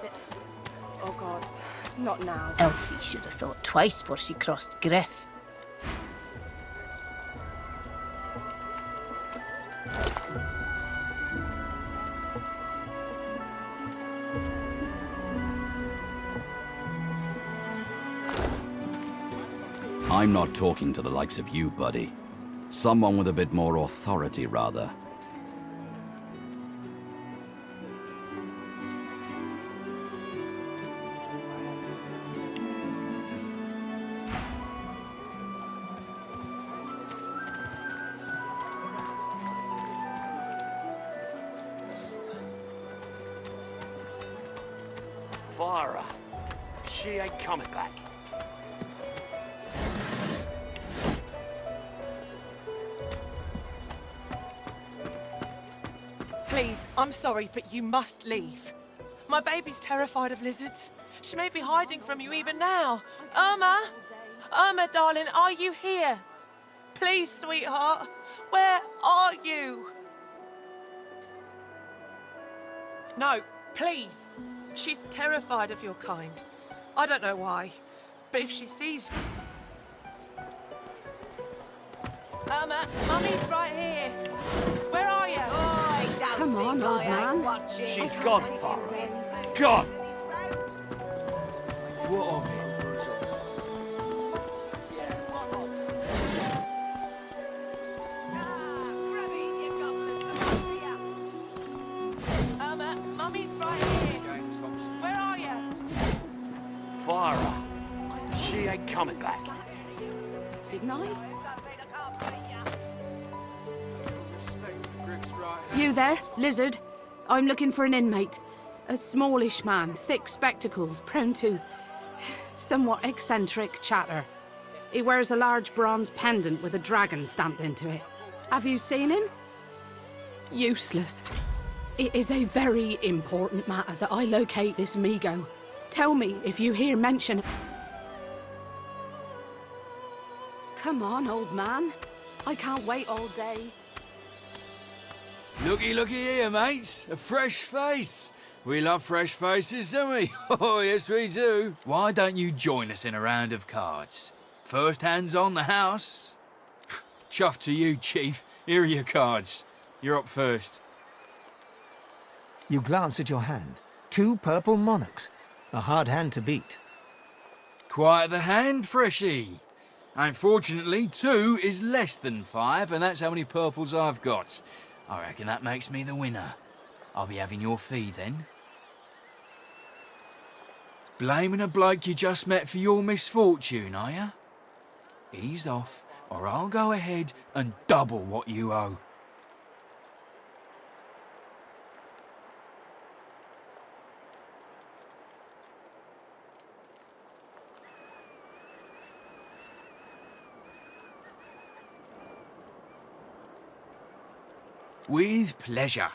it? Oh, God. Not now. Elfie should have thought twice before she crossed Griff. I'm not talking to the likes of you, buddy. Someone with a bit more authority, rather. Farah. She ain't coming back. Please, I'm sorry, but you must leave. My baby's terrified of lizards. She may be hiding from you even now. Irma! Irma, darling, are you here? Please, sweetheart, where are you? No, please. She's terrified of your kind. I don't know why, but if she sees... Irma, Mummy's right here. Where are you? Come on, old man. She's gone, Farah. Gone! What of it? Irma, Mummy's right here. Where are you? Farah. She ain't coming back. Didn't I? You there, lizard? I'm looking for an inmate. A smallish man, thick spectacles, prone to somewhat eccentric chatter. He wears a large bronze pendant with a dragon stamped into it. Have you seen him? Useless. It is a very important matter that I locate this Migo. Tell me if you hear mention... Come on, old man. I can't wait all day. Looky here, mates. A fresh face. We love fresh faces, don't we? Oh, yes, we do. Why don't you join us in a round of cards? First hands on the house. Chuff to you, Chief. Here are your cards. You're up first. You glance at your hand. 2 purple monarchs. A hard hand to beat. Quite the hand, Freshie. Unfortunately, 2 is less than 5, and that's how many purples I've got. I reckon that makes me the winner. I'll be having your fee then. Blaming a bloke you just met for your misfortune, are you? Ease off, or I'll go ahead and double what you owe. With pleasure.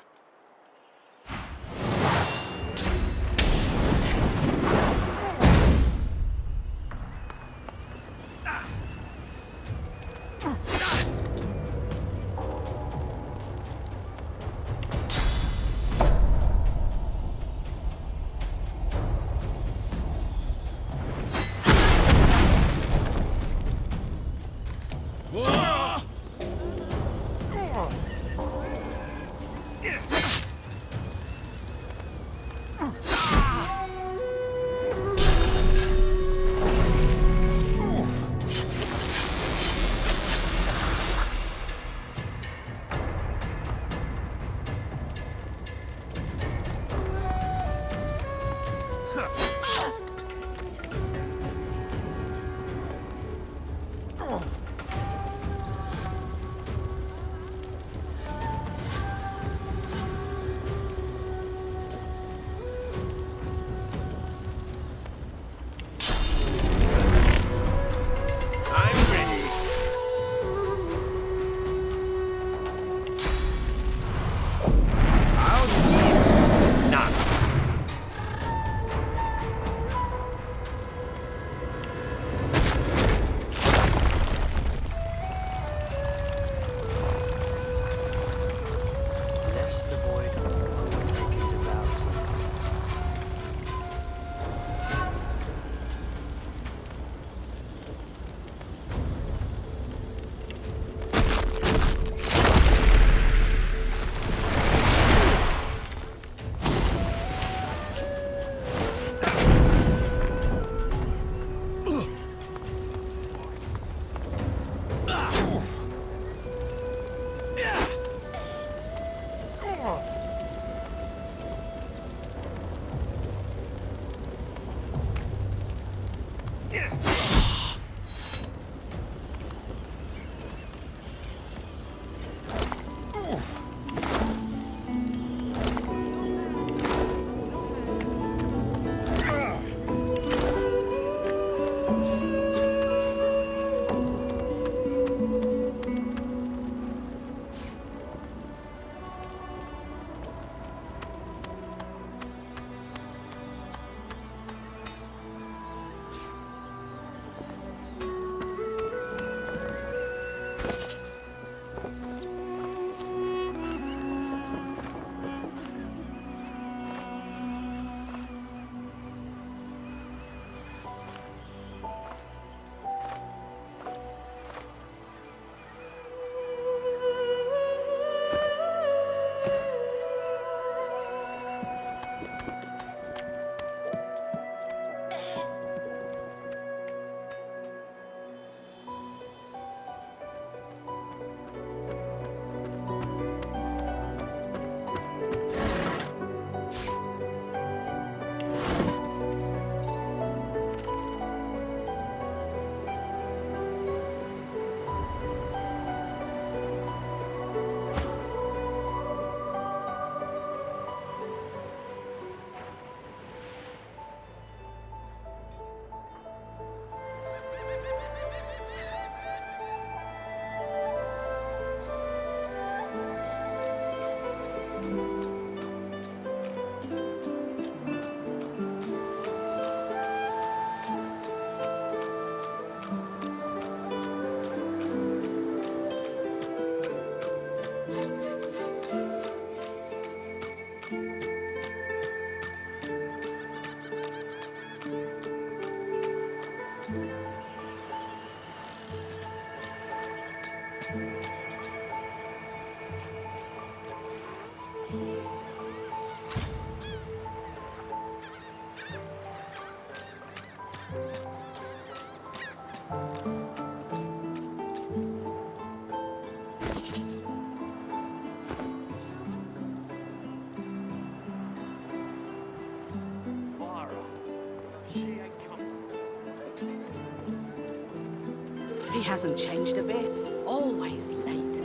He hasn't changed a bit. Always late.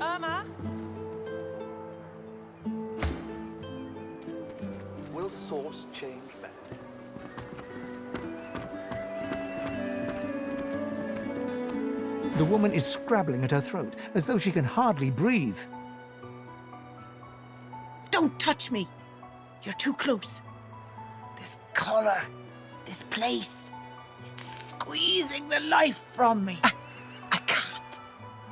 Irma? Will source change back? The woman is scrabbling at her throat, as though she can hardly breathe. Don't touch me. You're too close. This collar, this place, it's squeezing the life from me. I can't.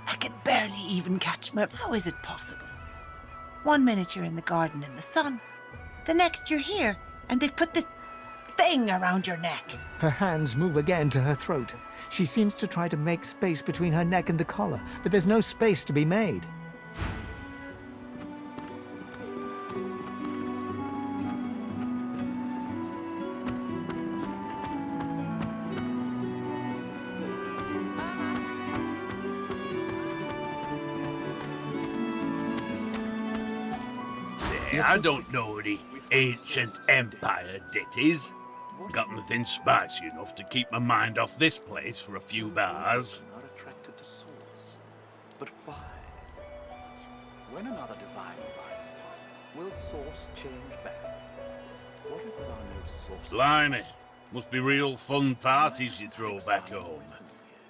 I can barely even catch my... How is it possible? 1 minute you're in the garden in the sun. The next you're here, and they've put this thing around your neck. Her hands move again to her throat. She seems to try to make space between her neck and the collar, but there's no space to be made. Say, I don't know any ancient empire ditties. Got nothing spicy enough to keep my mind off this place for a few bars. Not attracted to source. But why? When another divine arises, will source change back? What if there are no sources? Blimey, must be real fun parties you throw back home.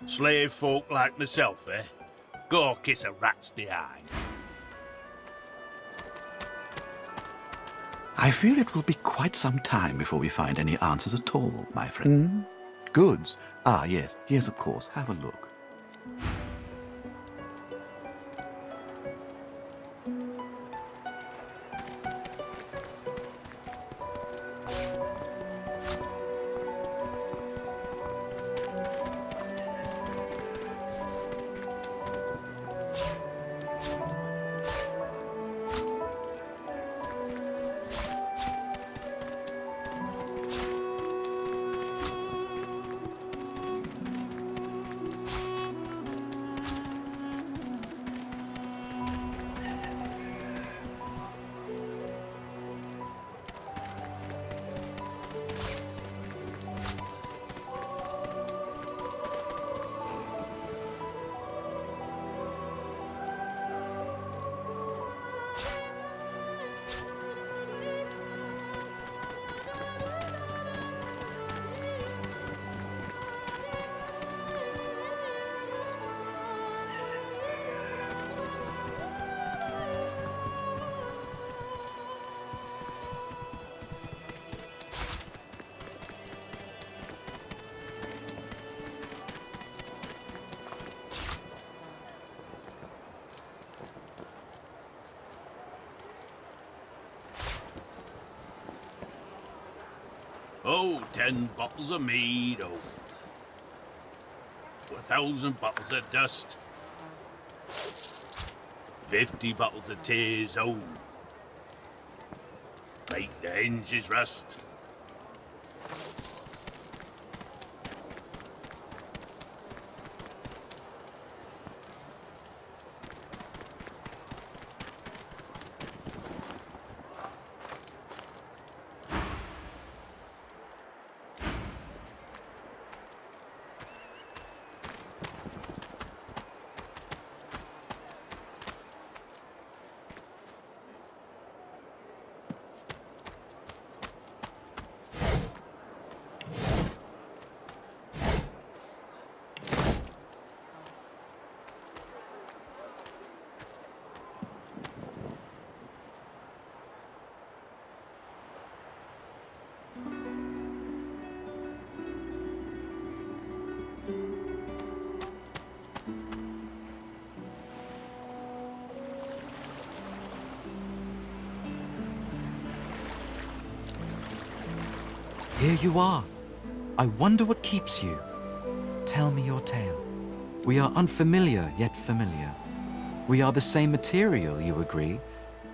Slave folk like myself, eh? Go kiss a rat's behind. I fear it will be quite some time before we find any answers at all, my friend. Goods? Ah, yes, yes, of course. Have a look. Oh, 10 bottles of mead, oh. 1,000 bottles of dust. 50 bottles of tears, oh. Make the hinges rust. here you are. I wonder what keeps you. Tell me your tale. We are unfamiliar, yet familiar. We are the same material, you agree?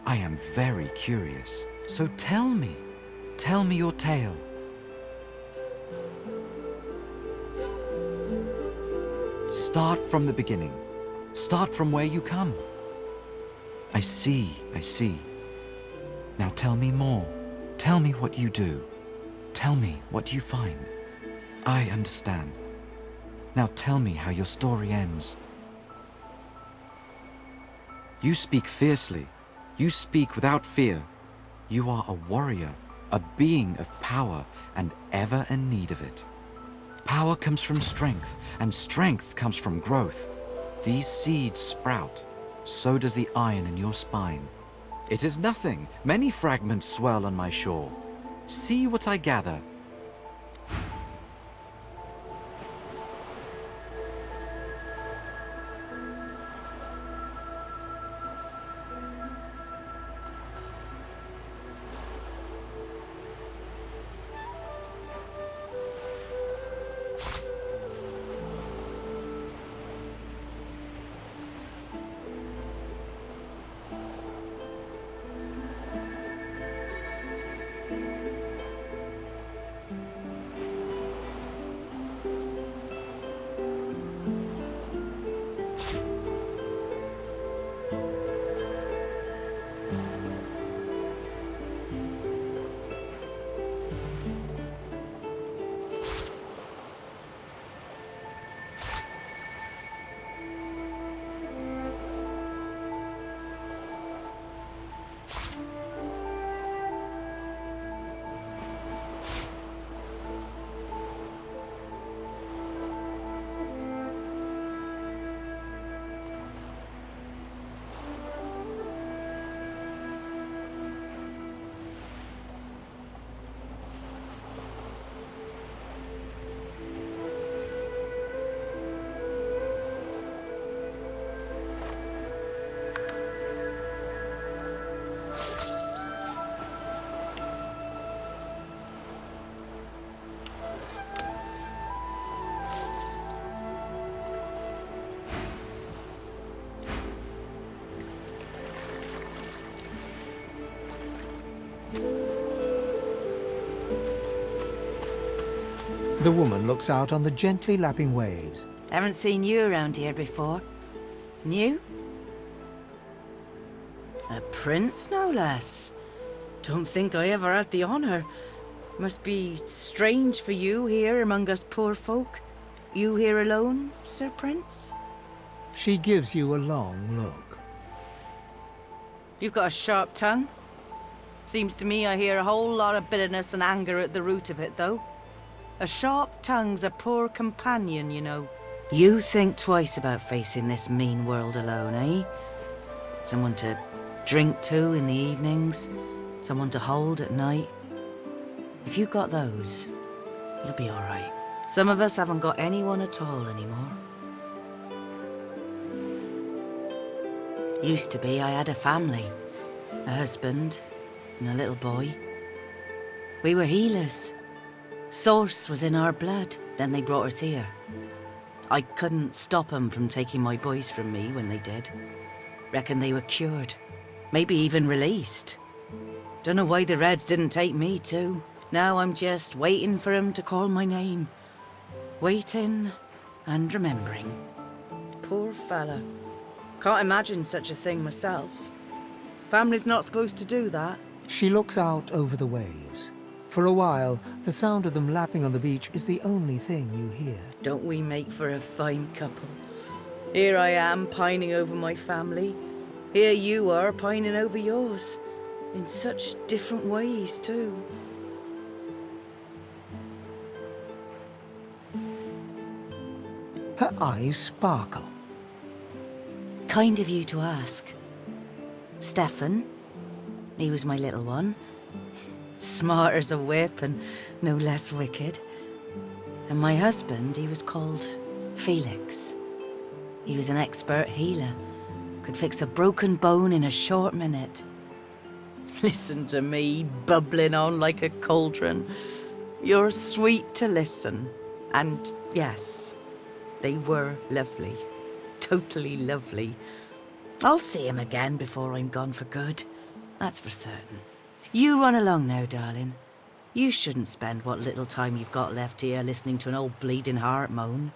I am very curious. So tell me your tale. Start from the beginning. Start from where you come. I see. Now tell me more. Tell me what you do. Tell me what you find. I understand. Now tell me how your story ends. You speak fiercely. You speak without fear. You are a warrior, a being of power, and ever in need of it. Power comes from strength, and strength comes from growth. These seeds sprout. So does the iron in your spine. It is nothing. Many fragments swirl on my shore. See what I gather. The woman looks out on the gently lapping waves. Haven't seen you around here before. New? A prince, no less. Don't think I ever had the honor. Must be strange for you here among us poor folk. You here alone, Sir Prince? She gives you a long look. You've got a sharp tongue. Seems to me I hear a whole lot of bitterness and anger at the root of it, though. A sharp tongue's a poor companion, you know. You think twice about facing this mean world alone, eh? Someone to drink to in the evenings, someone to hold at night. If you got those, you'll be all right. Some of us haven't got anyone at all anymore. Used to be I had a family, a husband and a little boy. We were healers. Source was in our blood. Then they brought us here. I couldn't stop them from taking my boys from me when they did. Reckon they were cured. Maybe even released. Don't know why the Reds didn't take me too. Now I'm just waiting for them to call my name. Waiting and remembering. Poor fella. Can't imagine such a thing myself. Family's not supposed to do that. She looks out over the waves. For a while, the sound of them lapping on the beach is the only thing you hear. Don't we make for a fine couple? Here I am pining over my family. Here you are pining over yours. In such different ways, too. Her eyes sparkle. Kind of you to ask. Stefan, he was my little one. Smart as a whip and no less wicked. And my husband, he was called Felix. He was an expert healer. Could fix a broken bone in a short minute. Listen to me, bubbling on like a cauldron. You're sweet to listen. And yes, they were lovely. Totally lovely. I'll see him again before I'm gone for good. That's for certain. You run along now, darling. You shouldn't spend what little time you've got left here listening to an old bleeding heart moan.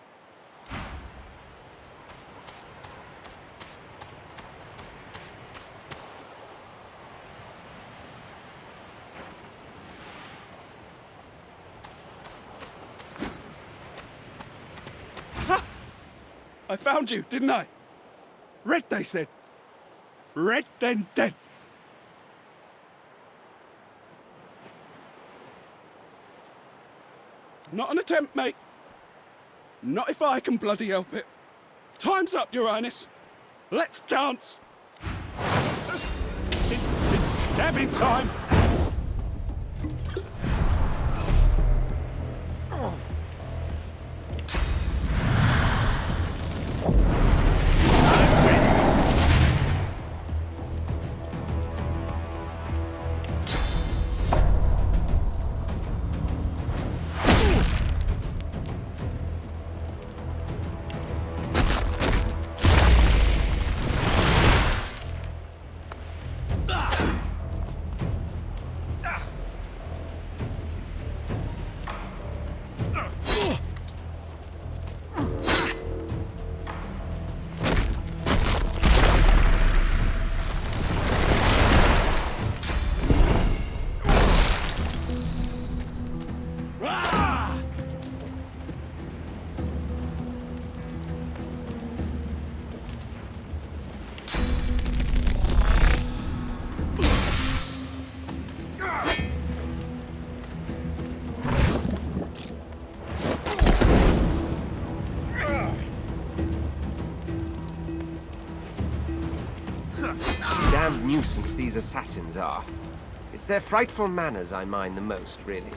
I found you, didn't I? Red, they said. Red, then dead. Not an attempt, mate. Not if I can bloody help it. Time's up, Your Highness. Let's dance. It's stabbing time. Damned nuisance these assassins are. It's their frightful manners I mind the most, really.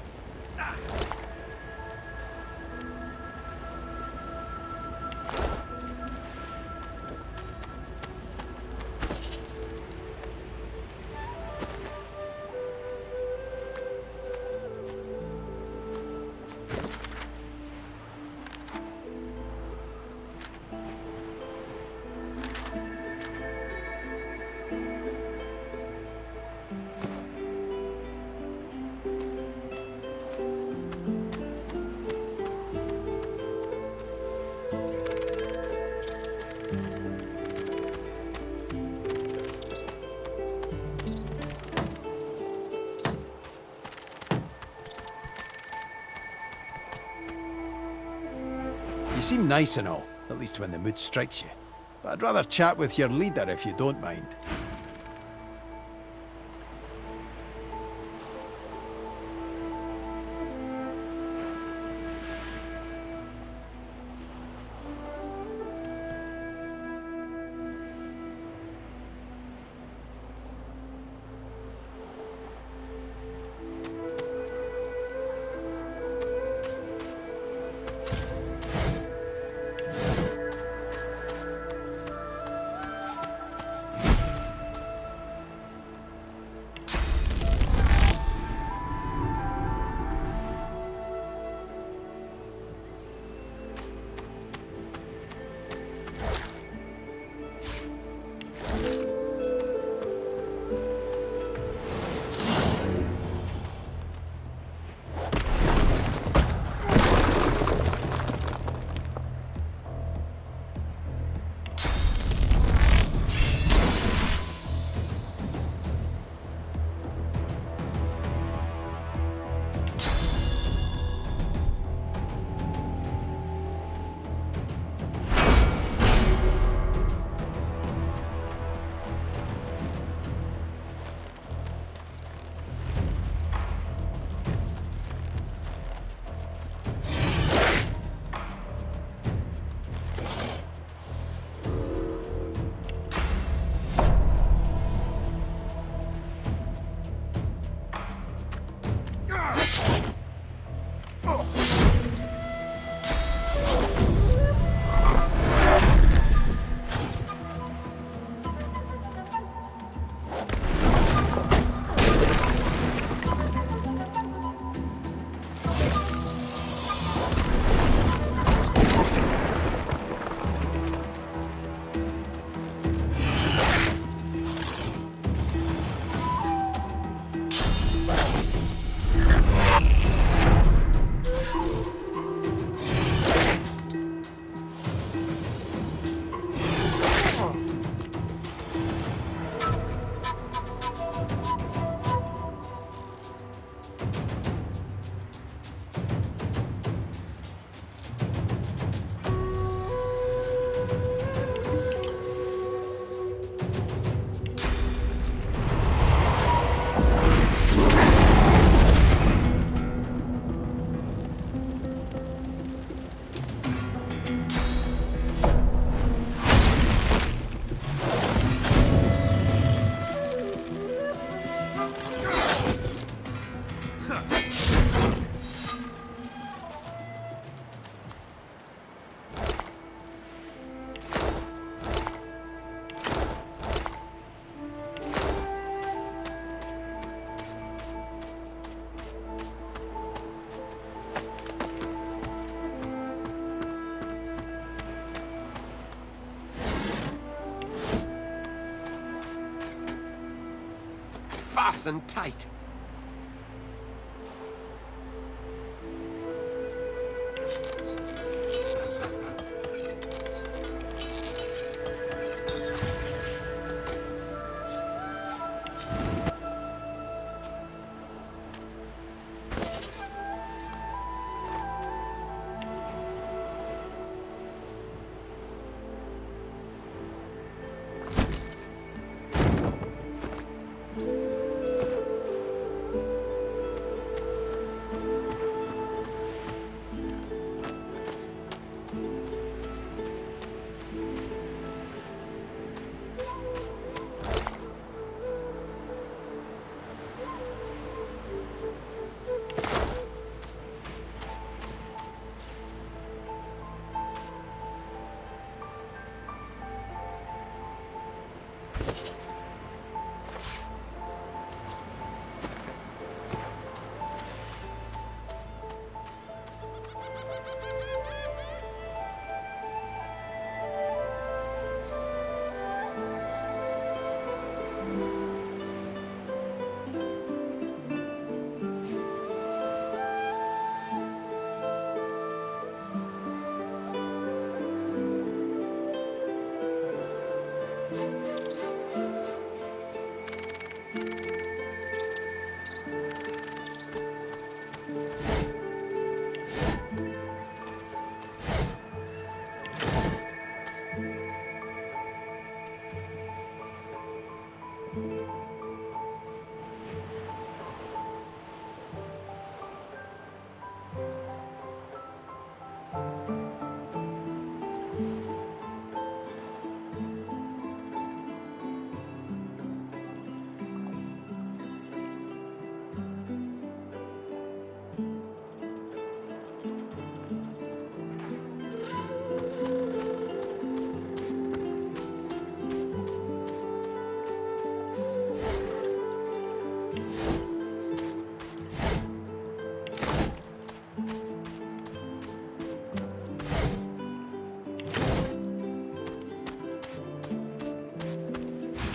You seem nice and all, at least when the mood strikes you. But I'd rather chat with your leader if you don't mind. nice and tight.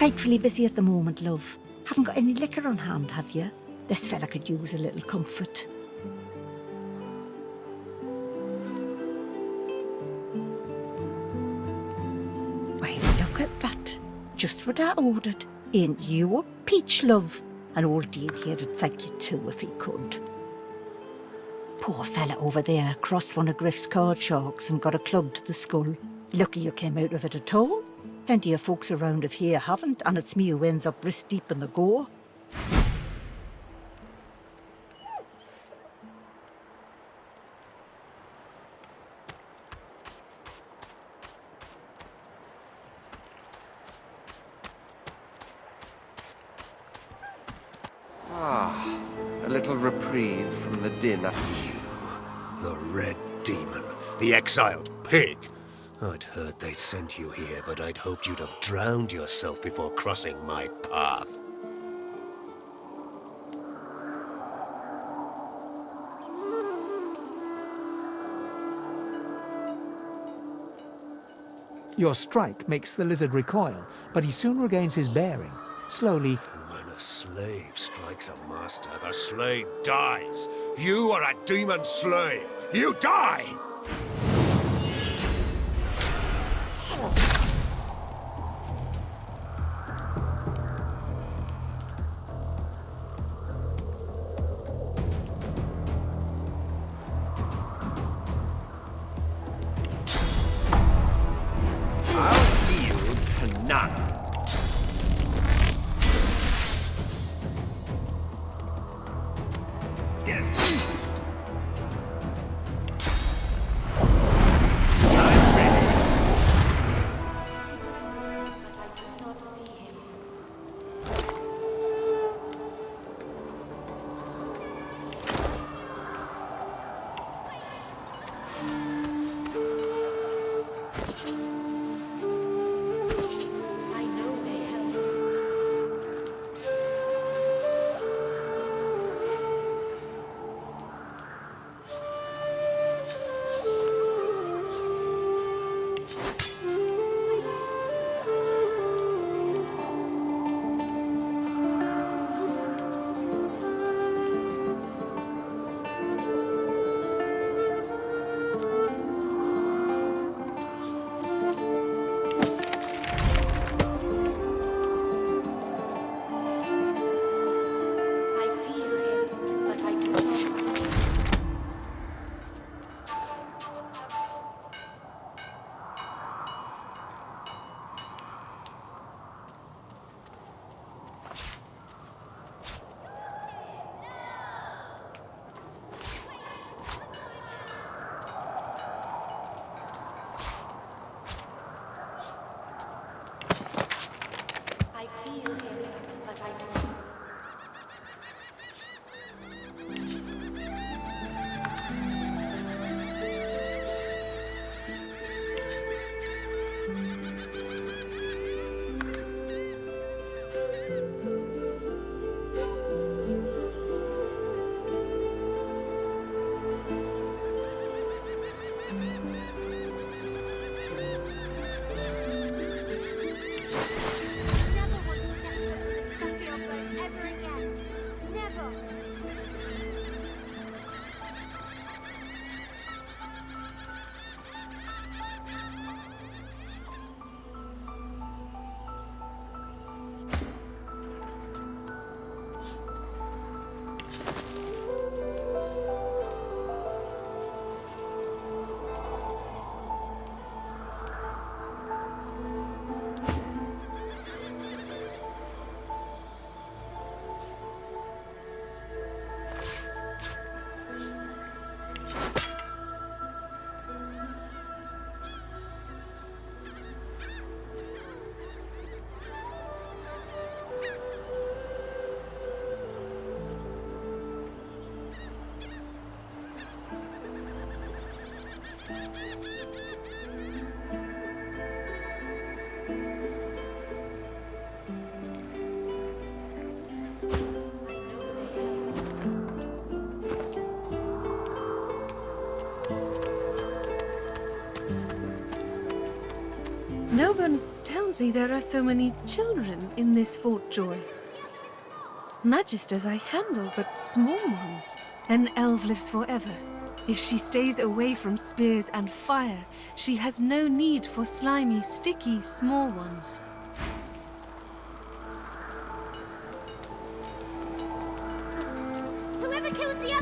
Frightfully busy at the moment, love. Haven't got any liquor on hand, have you? This fella could use a little comfort. Why, look at that. Just what I ordered. Ain't you a peach, love? An old dear here'd thank you too if he could. Poor fella over there crossed one of Griff's card sharks and got a club to the skull. Lucky you came out of it at all. Plenty of folks around of here haven't, and it's me who ends up wrist deep in the gore. Ah, a little reprieve from the din. The Red Demon, the exiled pig. I'd heard they'd sent you here, but I'd hoped you'd have drowned yourself before crossing my path. Your strike makes the lizard recoil, but he soon regains his bearing. Slowly... When a slave strikes a master, the slave dies. You are a demon slave. You die! I'll yield to none. No one tells me there are so many children in this Fort Joy. Magisters I handle, but small ones. An elf lives forever. If she stays away from spears and fire, she has no need for slimy, sticky, small ones. Whoever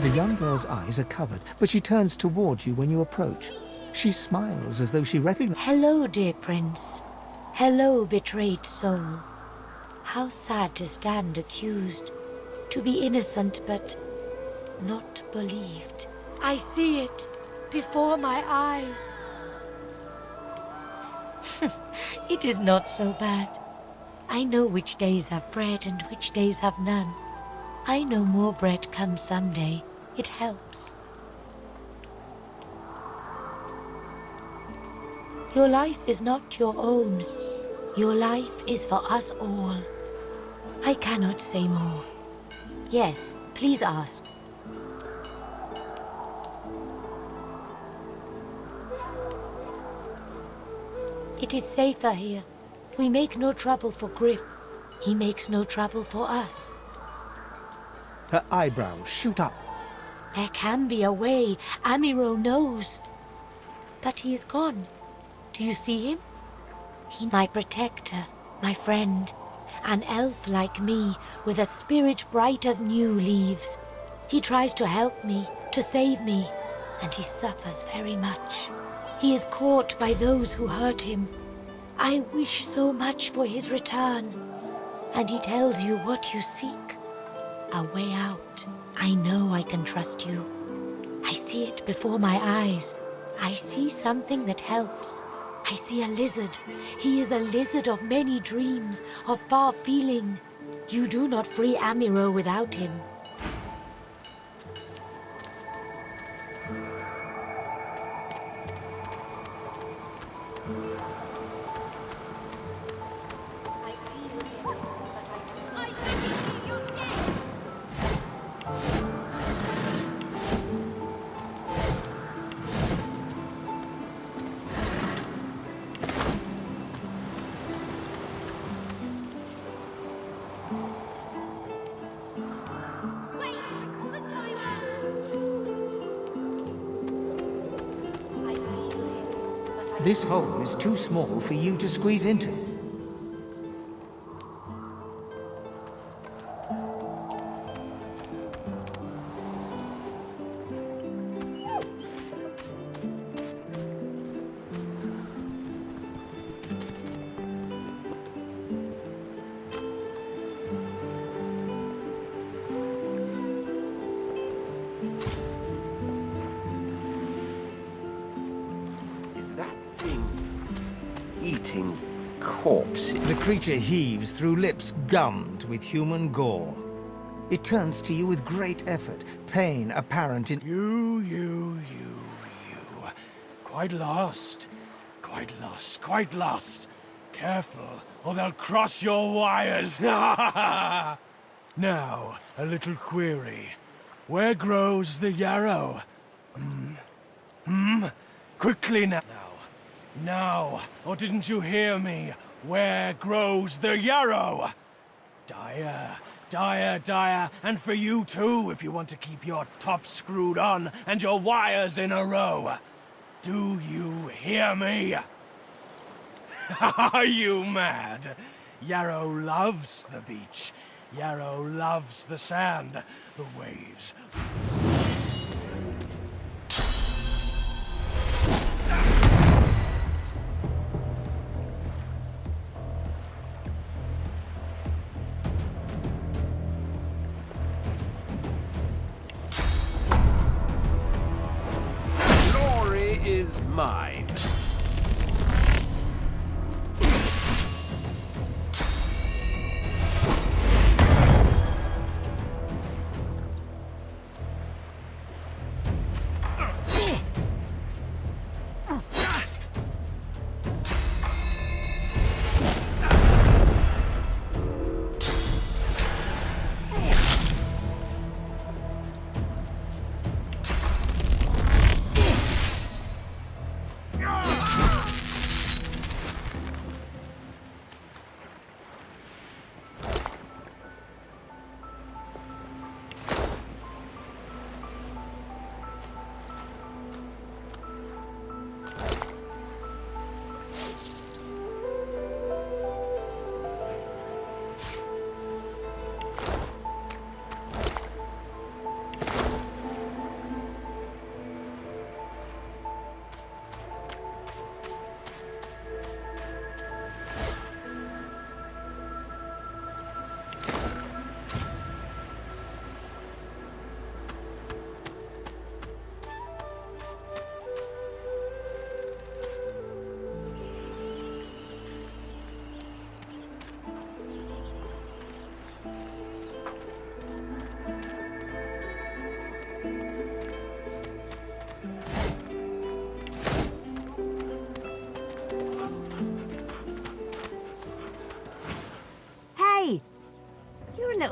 The young girl's eyes are covered, but she turns towards you when you approach. She smiles as though she recognizes... Hello, dear prince. Hello, betrayed soul. How sad to stand accused, to be innocent but not believed. I see it before my eyes. It is not so bad. I know which days have bread and which days have none. I know more bread comes someday. It helps. Your life is not your own. Your life is for us all. I cannot say more. Yes, please ask. It is safer here. We make no trouble for Griff. He makes no trouble for us. Her eyebrows shoot up. There can be a way. Amiro knows. But he is gone. Do you see him? He my protector, my friend. An elf like me, with a spirit bright as new leaves. He tries to help me, to save me, and he suffers very much. He is caught by those who hurt him. I wish so much for his return. And he tells you what you seek. A way out. I know I can trust you. I see it before my eyes. I see something that helps. I see a lizard. He is a lizard of many dreams, of far feeling. You do not free Amiro without him. This hole is too small for you to squeeze into. Is that thing eating corpses? The creature heaves through lips gummed with human gore. It turns to you with great effort, pain apparent in... You. Quite lost. Quite lost. Careful, or they'll cross your wires. Now, a little query. Where grows the yarrow? Quickly now. Now, or didn't you hear me? Where grows the yarrow? Dire, and for you too, if you want to keep your top screwed on and your wires in a row. Do you hear me? Are you mad? Yarrow loves the beach. Yarrow loves the sand, the waves. Glory is mine.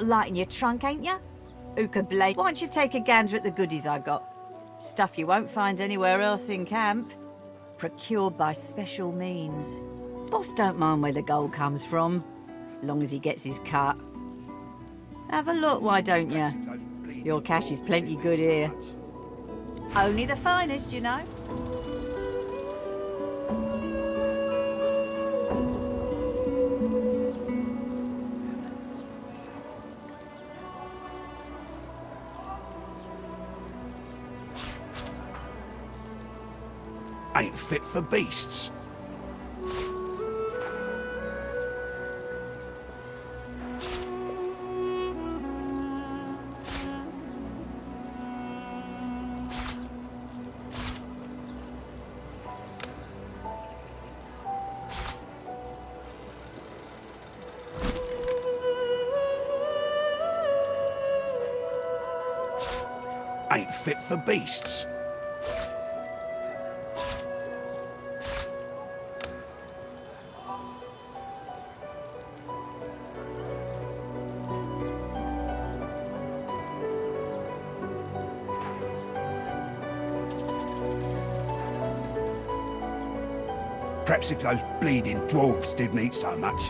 little light in your trunk, ain't you? Who could blame? Why don't you take a gander at the goodies I got? Stuff you won't find anywhere else in camp. Procured by special means. Boss don't mind where the gold comes from, long as he gets his cut. Have a look, why don't you? Your cash is plenty good here. Only the finest, you know. Ain't fit for beasts. Ain't fit for beasts. Perhaps if those bleeding dwarves didn't eat so much.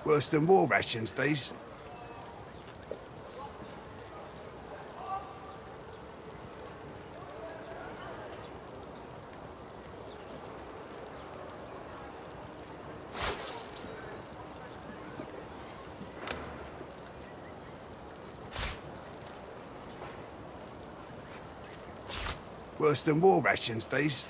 Worse than war rations, these. Worse than war rations, these.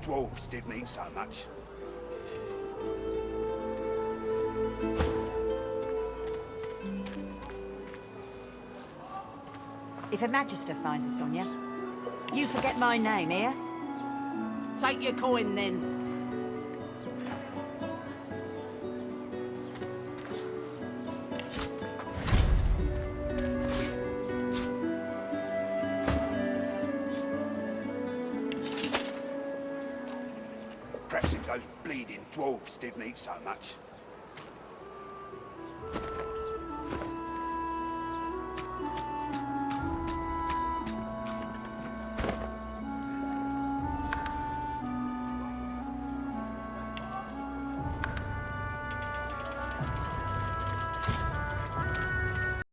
Dwarves didn't eat so much. If a magister finds this on you, you forget my name, here? Take your coin, then. Perhaps if those bleeding dwarves didn't eat so much.